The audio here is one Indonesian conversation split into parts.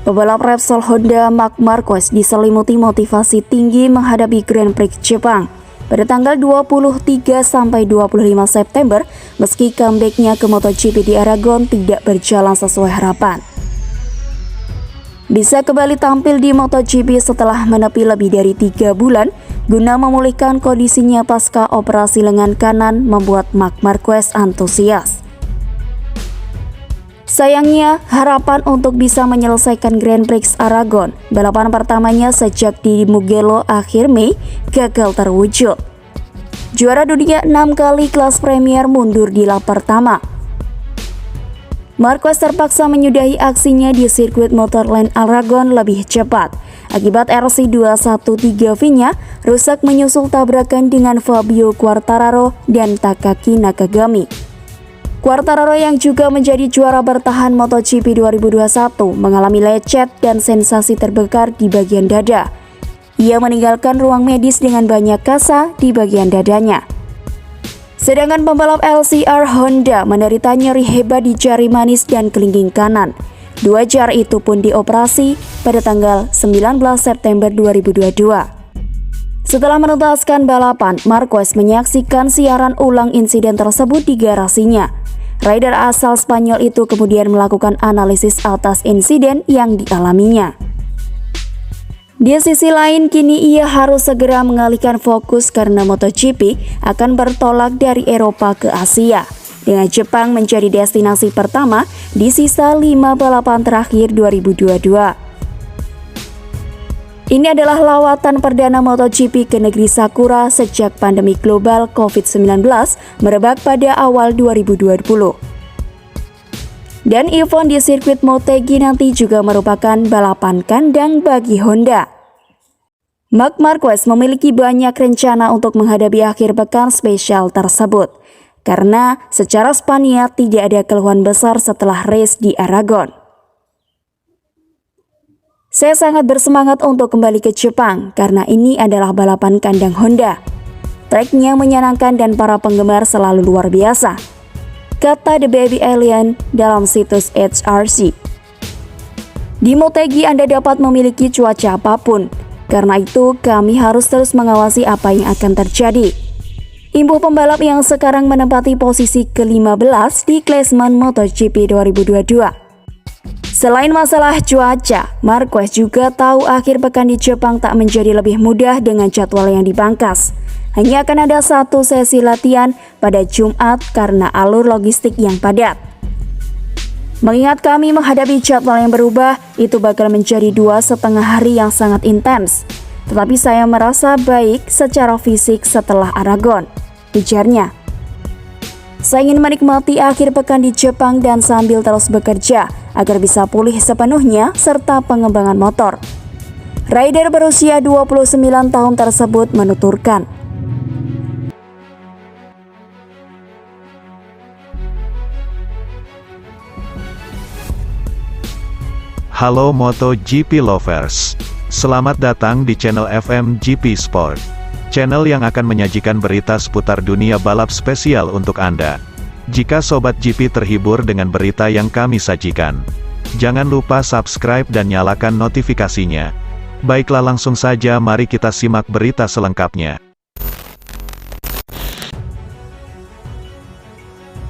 Pebalap Repsol Honda Marc Marquez diselimuti motivasi tinggi menghadapi Grand Prix Jepang pada tanggal 23 sampai 25 September meski comeback-nya ke MotoGP di Aragon tidak berjalan sesuai harapan. Bisa kembali tampil di MotoGP setelah menepi lebih dari 3 bulan guna memulihkan kondisinya pasca operasi lengan kanan membuat Marc Marquez antusias. Sayangnya, harapan untuk bisa menyelesaikan Grand Prix Aragon, balapan pertamanya sejak di Mugello akhir Mei, gagal terwujud. Juara dunia 6 kali kelas Premier mundur di lap pertama. Marquez terpaksa menyudahi aksinya di sirkuit Motorland Aragon lebih cepat. Akibat RC213V-nya rusak menyusul tabrakan dengan Fabio Quartararo dan Takaki Nakagami. Quartararo yang juga menjadi juara bertahan MotoGP 2021 mengalami lecet dan sensasi terbakar di bagian dada. Ia meninggalkan ruang medis dengan banyak kasa di bagian dadanya. Sedangkan pembalap LCR Honda menderita nyeri hebat di jari manis dan kelingking kanan. 2 jari itu pun dioperasi pada tanggal 19 September 2022. Setelah menuntaskan balapan, Marquez menyaksikan siaran ulang insiden tersebut di garasinya. Rider asal Spanyol itu kemudian melakukan analisis atas insiden yang dialaminya. Di sisi lain, kini ia harus segera mengalihkan fokus karena MotoGP akan bertolak dari Eropa ke Asia, dengan Jepang menjadi destinasi pertama di sisa 5 balapan terakhir 2022. Ini adalah lawatan perdana MotoGP ke negeri Sakura sejak pandemi global COVID-19 merebak pada awal 2020. Dan event di sirkuit Motegi nanti juga merupakan balapan kandang bagi Honda. Marc Marquez memiliki banyak rencana untuk menghadapi akhir pekan spesial tersebut, karena secara Spania tidak ada keluhan besar setelah race di Aragon. Saya sangat bersemangat untuk kembali ke Jepang karena ini adalah balapan kandang Honda. Tracknya menyenangkan dan para penggemar selalu luar biasa, kata The Baby Alien dalam situs HRC. Di Motegi Anda dapat memiliki cuaca apapun, karena itu kami harus terus mengawasi apa yang akan terjadi. Imbuh pembalap yang sekarang menempati posisi ke-15 di klasemen MotoGP 2022. Selain masalah cuaca, Marquez juga tahu akhir pekan di Jepang tak menjadi lebih mudah dengan jadwal yang dipangkas. Hanya akan ada 1 sesi latihan pada Jumat karena alur logistik yang padat. Mengingat kami menghadapi jadwal yang berubah, itu bakal menjadi 2,5 hari yang sangat intens. Tetapi saya merasa baik secara fisik setelah Aragon, ujarnya. Saya ingin menikmati akhir pekan di Jepang dan sambil terus bekerja agar bisa pulih sepenuhnya serta pengembangan motor. Rider berusia 29 tahun tersebut menuturkan. Halo MotoGP lovers, selamat datang di channel FM GP Sport. Channel yang akan menyajikan berita seputar dunia balap spesial untuk Anda. Jika Sobat GP terhibur dengan berita yang kami sajikan, jangan lupa subscribe dan nyalakan notifikasinya. Baiklah, langsung saja mari kita simak berita selengkapnya.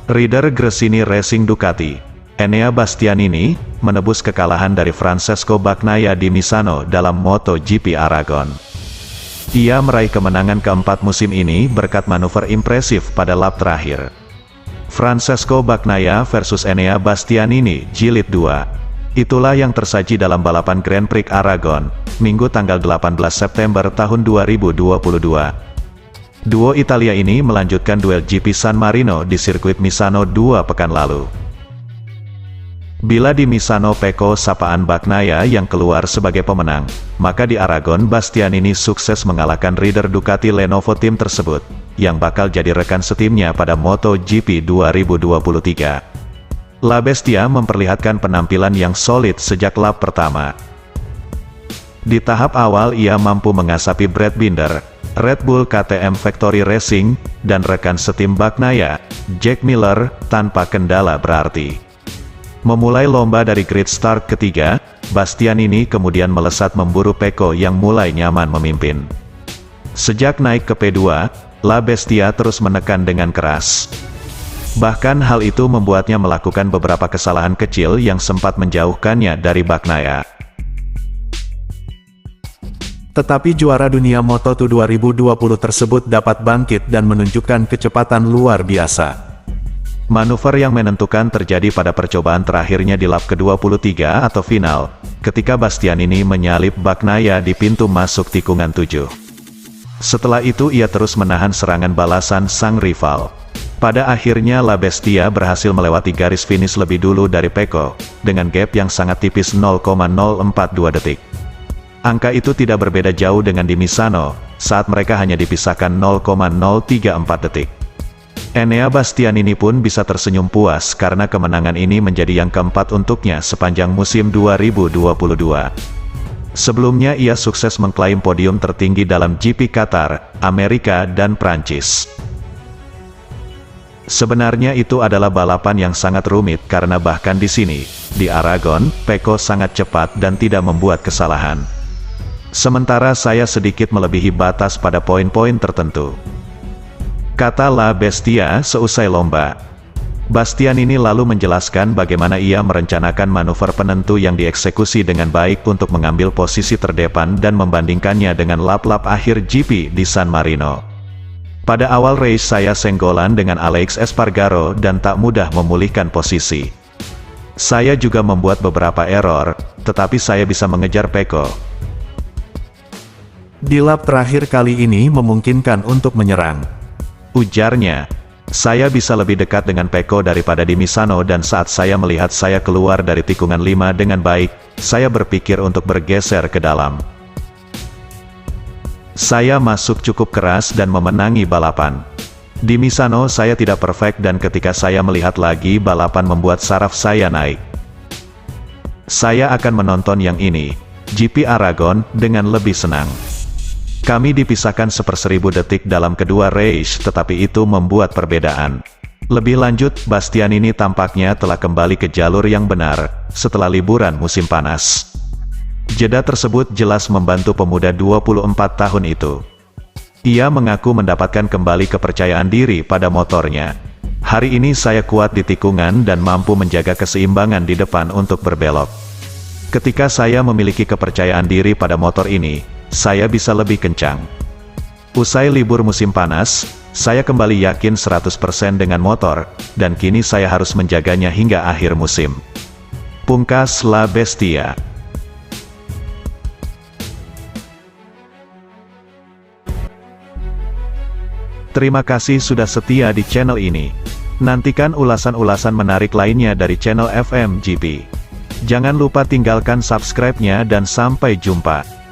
Rider Gresini Racing Ducati, Enea Bastianini, menebus kekalahan dari Francesco Bagnaia di Misano dalam MotoGP Aragon. Ia meraih kemenangan keempat musim ini berkat manuver impresif pada lap terakhir. Francesco Bagnaia versus Enea Bastianini, Jilid 2. Itulah yang tersaji dalam balapan Grand Prix Aragon, Minggu tanggal 18 September tahun 2022. Duo Italia ini melanjutkan duel GP San Marino di sirkuit Misano 2 pekan lalu. Bila di Misano Pecco sapaan Bagnaia yang keluar sebagai pemenang, maka di Aragon Bastianini sukses mengalahkan rider Ducati Lenovo tim tersebut, yang bakal jadi rekan setimnya pada MotoGP 2023. La Bestia memperlihatkan penampilan yang solid sejak lap pertama. Di tahap awal ia mampu mengasapi Brad Binder, Red Bull KTM Factory Racing, dan rekan setim Bagnaia, Jack Miller, tanpa kendala berarti. Memulai lomba dari grid start ketiga, Bastianini kemudian melesat memburu Pecco yang mulai nyaman memimpin. Sejak naik ke P2, La Bestia terus menekan dengan keras. Bahkan hal itu membuatnya melakukan beberapa kesalahan kecil yang sempat menjauhkannya dari Bagnaia. Tetapi juara dunia Moto2 2020 tersebut dapat bangkit dan menunjukkan kecepatan luar biasa. Manuver yang menentukan terjadi pada percobaan terakhirnya di lap ke-23 atau final, ketika Bastianini menyalip Bagnaia di pintu masuk tikungan 7. Setelah itu ia terus menahan serangan balasan sang rival. Pada akhirnya La Bestia berhasil melewati garis finish lebih dulu dari Pecco, dengan gap yang sangat tipis 0,042 detik. Angka itu tidak berbeda jauh dengan di Misano, saat mereka hanya dipisahkan 0,034 detik. Enea Bastianini pun bisa tersenyum puas karena kemenangan ini menjadi yang keempat untuknya sepanjang musim 2022. Sebelumnya ia sukses mengklaim podium tertinggi dalam GP Qatar, Amerika dan Prancis. Sebenarnya itu adalah balapan yang sangat rumit karena bahkan di sini, di Aragon, Pecco sangat cepat dan tidak membuat kesalahan. Sementara saya sedikit melebihi batas pada poin-poin tertentu, kata La Bestia seusai lomba. Bastianini lalu menjelaskan bagaimana ia merencanakan manuver penentu yang dieksekusi dengan baik untuk mengambil posisi terdepan dan membandingkannya dengan lap-lap akhir GP di San Marino. Pada awal race saya senggolan dengan Alex Espargaro dan tak mudah memulihkan posisi. Saya juga membuat beberapa error, tetapi saya bisa mengejar Pecco. Di lap terakhir kali ini memungkinkan untuk menyerang, ujarnya. Saya bisa lebih dekat dengan Pecco daripada di Misano dan saat saya melihat saya keluar dari tikungan 5 dengan baik, saya berpikir untuk bergeser ke dalam. Saya masuk cukup keras dan memenangi balapan. Di Misano saya tidak perfect dan ketika saya melihat lagi balapan membuat saraf saya naik. Saya akan menonton yang ini, GP Aragon, dengan lebih senang. Kami dipisahkan 1/1000 detik dalam kedua race tetapi itu membuat perbedaan. Lebih lanjut, Bastianini tampaknya telah kembali ke jalur yang benar, setelah liburan musim panas. Jeda tersebut jelas membantu pemuda 24 tahun itu. Ia mengaku mendapatkan kembali kepercayaan diri pada motornya. Hari ini saya kuat di tikungan dan mampu menjaga keseimbangan di depan untuk berbelok. Ketika saya memiliki kepercayaan diri pada motor ini, saya bisa lebih kencang. Usai libur musim panas, saya kembali yakin 100% dengan motor, dan kini saya harus menjaganya hingga akhir musim. Pungkas La Bestia. Terima kasih sudah setia di channel ini. Nantikan ulasan-ulasan menarik lainnya dari channel FMGP. Jangan lupa tinggalkan subscribe-nya dan sampai jumpa.